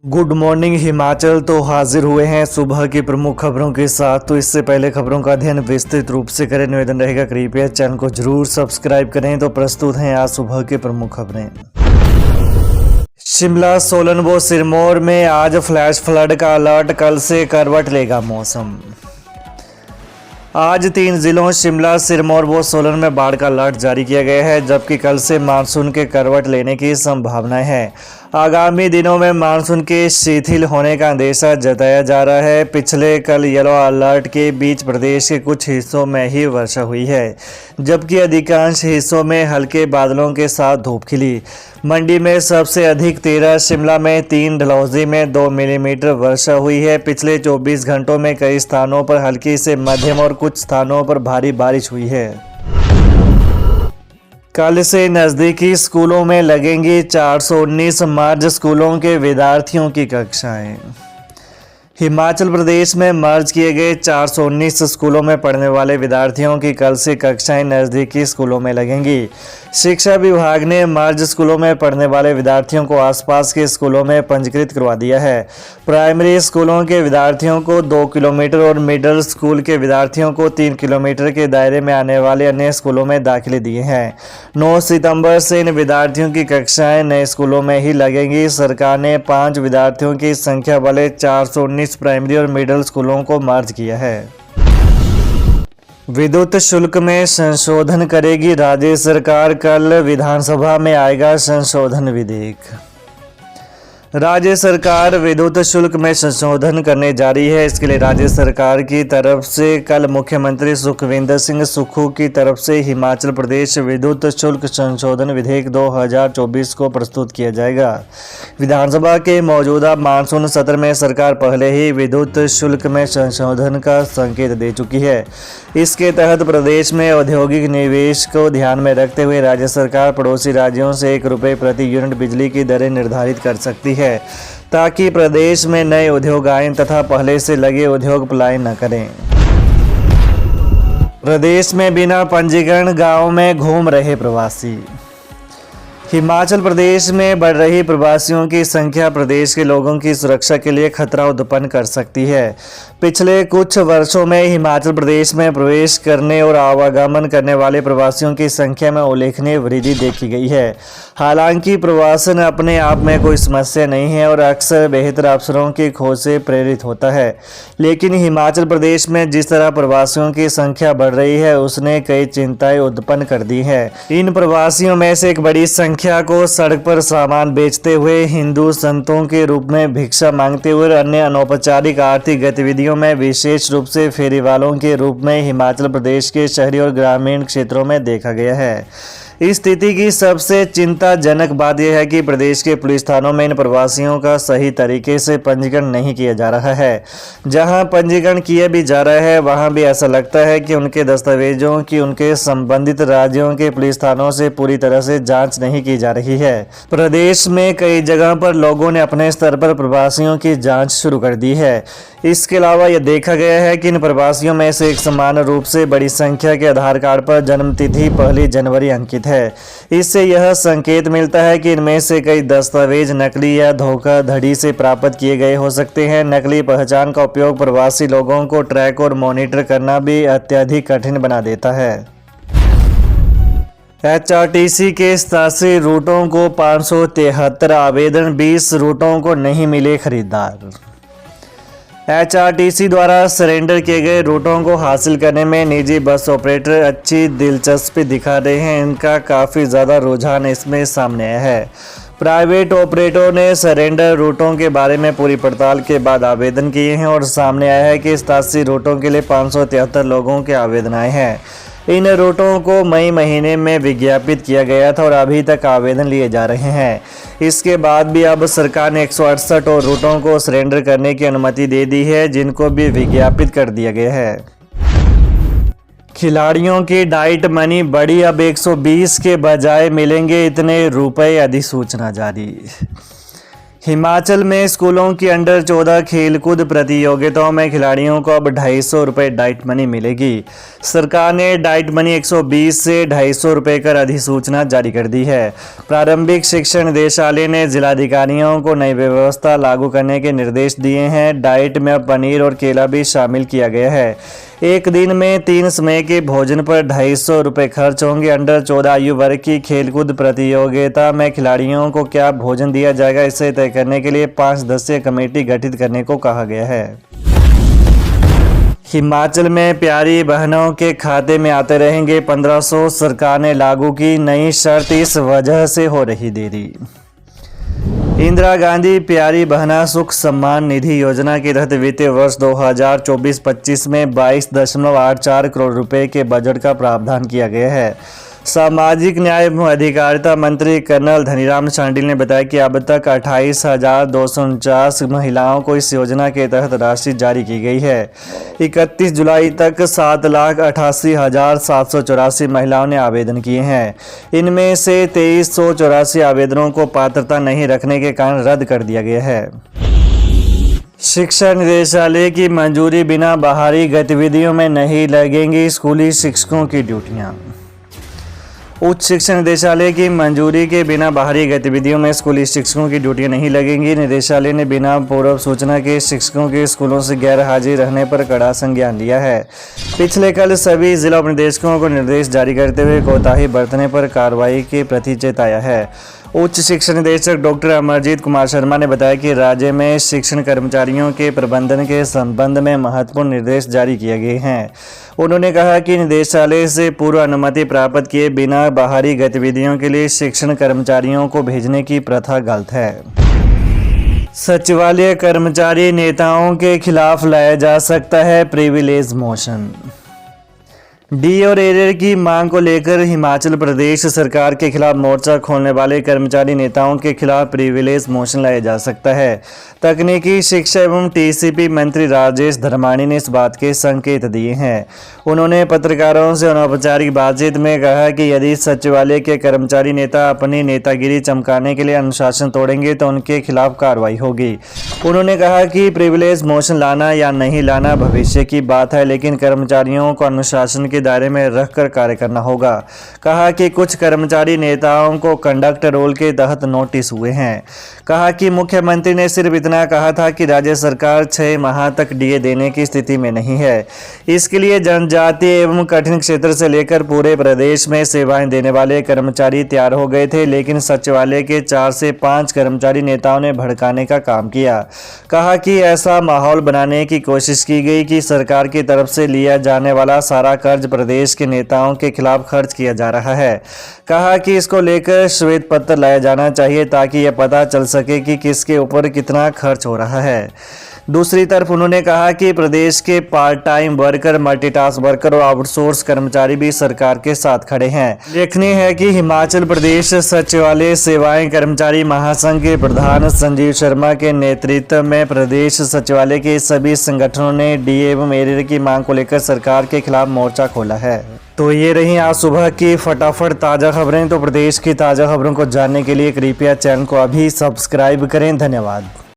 Good morning Himachal. तो हाजिर हुए हैं सुबह की प्रमुख खबरों के साथ। तो इससे पहले खबरों का अध्ययन विस्तृत रूप से करें, निवेदन रहेगा कृपया चैनल को जरूर सब्सक्राइब करें। तो प्रस्तुत हैं आज सुबह की प्रमुख खबरें। शिमला, सोलन व सिरमौर में आज फ्लैश फ्लड का अलर्ट, कल से करवट लेगा मौसम। आज 3 जिलों शिमला, सिरमौर व सोलन में बाढ़ का अलर्ट जारी किया गया है, जबकि कल से मानसून के करवट लेने की संभावना है। आगामी दिनों में मानसून के शिथिल होने का अंदेशा जताया जा रहा है। पिछले कल येलो अलर्ट के बीच प्रदेश के कुछ हिस्सों में ही वर्षा हुई है, जबकि अधिकांश हिस्सों में हल्के बादलों के साथ धूप खिली। मंडी में सबसे अधिक 13, शिमला में 3, डलहौजी में 2 मिलीमीटर वर्षा हुई है। पिछले 24 घंटों में कई स्थानों पर हल्की से मध्यम और कुछ स्थानों पर भारी बारिश हुई है। कल से नज़दीकी स्कूलों में लगेंगी 419 मर्ज स्कूलों के विद्यार्थियों की कक्षाएं। हिमाचल प्रदेश में मर्ज किए गए 419 स्कूलों में पढ़ने वाले विद्यार्थियों की कल से कक्षाएं नज़दीकी स्कूलों में लगेंगी। शिक्षा विभाग ने मर्ज स्कूलों में पढ़ने वाले विद्यार्थियों को आसपास के स्कूलों में पंजीकृत करवा दिया है। प्राइमरी स्कूलों के विद्यार्थियों को 2 किलोमीटर और मिडिल स्कूल के विद्यार्थियों को 3 किलोमीटर के दायरे में आने वाले अन्य स्कूलों में दाखिले दिए हैं। 9 सितंबर से इन विद्यार्थियों की कक्षाएं नए स्कूलों में ही लगेंगी। सरकार ने 5 विद्यार्थियों की संख्या वाले 419 प्राइमरी और मिडिल स्कूलों को मर्ज किया है। विद्युत शुल्क में संशोधन करेगी राज्य सरकार, कल विधानसभा में आएगा संशोधन विधेयक। राज्य सरकार विद्युत शुल्क में संशोधन करने जा रही है। इसके लिए राज्य सरकार की तरफ से कल मुख्यमंत्री सुखविंदर सिंह सुक्खू की तरफ से हिमाचल प्रदेश विद्युत शुल्क संशोधन विधेयक 2024 को प्रस्तुत किया जाएगा। विधानसभा के मौजूदा मानसून सत्र में सरकार पहले ही विद्युत शुल्क में संशोधन का संकेत दे चुकी है। इसके तहत प्रदेश में औद्योगिक निवेश को ध्यान में रखते हुए राज्य सरकार पड़ोसी राज्यों से 1 रुपये प्रति यूनिट बिजली की दरें निर्धारित कर सकती है, ताकि प्रदेश में नए उद्योग आएं तथा पहले से लगे उद्योग पलायन न करें। प्रदेश में बिना पंजीकरण गांव में घूम रहे प्रवासी। हिमाचल प्रदेश में बढ़ रही प्रवासियों की संख्या प्रदेश के लोगों की सुरक्षा के लिए खतरा उत्पन्न कर सकती है। पिछले कुछ वर्षों में हिमाचल प्रदेश में प्रवेश करने और आवागमन करने वाले प्रवासियों की संख्या में उल्लेखनीय वृद्धि देखी गई है। हालांकि प्रवासन अपने आप में कोई समस्या नहीं है और अक्सर बेहतर अवसरों की खोज से प्रेरित होता है, लेकिन हिमाचल प्रदेश में जिस तरह प्रवासियों की संख्या बढ़ रही है उसने कई चिंताएं उत्पन्न कर दी है। इन प्रवासियों में से एक बड़ी संख्या को सड़क पर सामान बेचते हुए, हिंदू संतों के रूप में भिक्षा मांगते हुए और अन्य अनौपचारिक आर्थिक गतिविधियों में विशेष रूप से फेरी वालों के रूप में हिमाचल प्रदेश के शहरी और ग्रामीण क्षेत्रों में देखा गया है। इस स्थिति की सबसे चिंताजनक बात यह है कि प्रदेश के पुलिस थानों में इन प्रवासियों का सही तरीके से पंजीकरण नहीं किया जा रहा है। जहां पंजीकरण किया भी जा रहा है वहां भी ऐसा लगता है कि उनके दस्तावेजों की उनके संबंधित राज्यों के पुलिस थानों से पूरी तरह से जांच नहीं की जा रही है। प्रदेश में कई जगह पर लोगों ने अपने स्तर पर प्रवासियों की जाँच शुरू कर दी है। इसके अलावा यह देखा गया है कि इन प्रवासियों में से एक समान रूप से बड़ी संख्या के आधार कार्ड पर जन्म तिथि 1 जनवरी अंकित है। इससे यह संकेत मिलता है कि इनमें से कई दस्तावेज नकली या धोखाधड़ी से प्राप्त किए गए हो सकते हैं। नकली पहचान का उपयोग प्रवासी लोगों को ट्रैक और मॉनिटर करना भी अत्यधिक कठिन बना देता है। HRTC के 87 रूटों को 573 आवेदन, 20 रूटों को नहीं मिले खरीदार। HRTC द्वारा सरेंडर किए गए रूटों को हासिल करने में निजी बस ऑपरेटर अच्छी दिलचस्पी दिखा रहे हैं। इनका काफ़ी ज़्यादा रुझान इसमें सामने आया है। प्राइवेट ऑपरेटरों ने सरेंडर रूटों के बारे में पूरी पड़ताल के बाद आवेदन किए हैं और सामने आया है कि 87 रूटों के लिए 573 लोगों के आवेदन आए हैं। इन रूटों को मई महीने में विज्ञापित किया गया था और अभी तक आवेदन लिए जा रहे हैं। इसके बाद भी अब सरकार ने 168 और रूटों को सरेंडर करने की अनुमति दे दी है, जिनको भी विज्ञापित कर दिया गया है। खिलाड़ियों की डाइट मनी बढ़ी, अब 120 के बजाय मिलेंगे इतने रुपए, अधिसूचना जारी। हिमाचल में स्कूलों की अंडर 14 खेलकूद प्रतियोगिताओं में खिलाड़ियों को अब 250 रुपये डाइट मनी मिलेगी। सरकार ने डाइट मनी 120 से 250 रुपये कर अधिसूचना जारी कर दी है। प्रारंभिक शिक्षा निदेशालय ने जिलाधिकारियों को नई व्यवस्था लागू करने के निर्देश दिए हैं। डाइट में अब पनीर और केला भी शामिल किया गया है। एक दिन में 3 समय के भोजन पर 250 रुपये खर्च होंगे। अंडर 14 आयु वर्ग की खेलकूद प्रतियोगिता में खिलाड़ियों को क्या भोजन दिया जाएगा, इसे तय करने के लिए 5 सदस्यीय कमेटी गठित करने को कहा गया है। हिमाचल में प्यारी बहनों के खाते में आते रहेंगे 1500। सरकार ने लागू की नई शर्त, इस वजह से हो रही देरी। इंदिरा गांधी प्यारी बहना सुख सम्मान निधि योजना के तहत वित्तीय वर्ष 2024-25 में 22.84 करोड़ रुपए के बजट का प्रावधान किया गया है। सामाजिक न्याय एवं अधिकारिता मंत्री कर्नल धनीराम शांडिल ने बताया कि अब तक 28,249 महिलाओं को इस योजना के तहत राशि जारी की गई है। 31 जुलाई तक 7,88,784 महिलाओं ने आवेदन किए हैं। इनमें से 2384 आवेदनों को पात्रता नहीं रखने के कारण रद्द कर दिया गया है। शिक्षा निदेशालय की मंजूरी बिना बाहरी गतिविधियों में नहीं लगेंगी स्कूली शिक्षकों की ड्यूटियां। उच्च शिक्षा निदेशालय की मंजूरी के बिना बाहरी गतिविधियों में स्कूली शिक्षकों की ड्यूटियां नहीं लगेंगी। निदेशालय ने बिना पूर्व सूचना के शिक्षकों के स्कूलों से गैर हाजिर रहने पर कड़ा संज्ञान लिया है। पिछले कल सभी जिला उपनिदेशकों को निर्देश जारी करते हुए कोताही बरतने पर कार्रवाई के प्रति चेताया है। उच्च शिक्षा निदेशक डॉक्टर अमरजीत कुमार शर्मा ने बताया कि राज्य में शिक्षण कर्मचारियों के प्रबंधन के संबंध में महत्वपूर्ण निर्देश जारी किए गए हैं। उन्होंने कहा कि निदेशालय से पूर्व अनुमति प्राप्त किए बिना बाहरी गतिविधियों के लिए शिक्षण कर्मचारियों को भेजने की प्रथा गलत है। सचिवालय कर्मचारी नेताओं के खिलाफ लाया जा सकता है प्रिविलेज मोशन। डी और एरियर की मांग को लेकर हिमाचल प्रदेश सरकार के खिलाफ मोर्चा खोलने वाले कर्मचारी नेताओं के खिलाफ प्रिविलेज मोशन लाया जा सकता है। तकनीकी शिक्षा एवं टीसीपी मंत्री राजेश धर्माणी ने इस बात के संकेत दिए हैं। उन्होंने पत्रकारों से अनौपचारिक बातचीत में कहा कि यदि सचिवालय के कर्मचारी नेता अपनी नेतागिरी चमकाने के लिए अनुशासन तोड़ेंगे तो उनके खिलाफ कार्रवाई होगी। उन्होंने कहा कि प्रिविलेज मोशन लाना या नहीं लाना भविष्य की बात है, लेकिन कर्मचारियों को अनुशासन के दायरे में रखकर कार्य करना होगा। कहा कि कुछ कर्मचारी नेताओं को कंडक्ट रूल के तहत नोटिस हुए हैं। कहा कि मुख्यमंत्री ने सिर्फ इतना कहा था कि राज्य सरकार 6 माह तक डीए देने की स्थिति में नहीं है। इसके लिए जनजातीय एवं कठिन क्षेत्र से लेकर पूरे प्रदेश में सेवाएं देने वाले कर्मचारी तैयार हो गए थे, लेकिन सचिवालय के 4 से 5 कर्मचारी नेताओं ने भड़काने का काम किया। कहा कि ऐसा माहौल बनाने की कोशिश की गई कि सरकार की तरफ से लिया जाने वाला सारा कर्ज प्रदेश के नेताओं के खिलाफ खर्च किया जा रहा है। कहा कि इसको लेकर श्वेत पत्र लाया जाना चाहिए ताकि यह पता चल सके कि किसके ऊपर कितना खर्च हो रहा है। दूसरी तरफ उन्होंने कहा कि प्रदेश के part time worker, multitask worker और आउटसोर्स कर्मचारी भी सरकार के साथ खड़े हैं। उल्लेखनीय है कि हिमाचल प्रदेश सचिवालय सेवाएं कर्मचारी महासंघ के प्रधान संजीव शर्मा के नेतृत्व में प्रदेश सचिवालय के सभी संगठनों ने डीए एवं एरियर की मांग को लेकर सरकार के खिलाफ मोर्चा खोला है। तो ये रही आज सुबह की फटाफट ताज़ा खबरें। तो प्रदेश की ताज़ा खबरों को जानने के लिए कृपया चैनल को अभी सब्सक्राइब करें। धन्यवाद।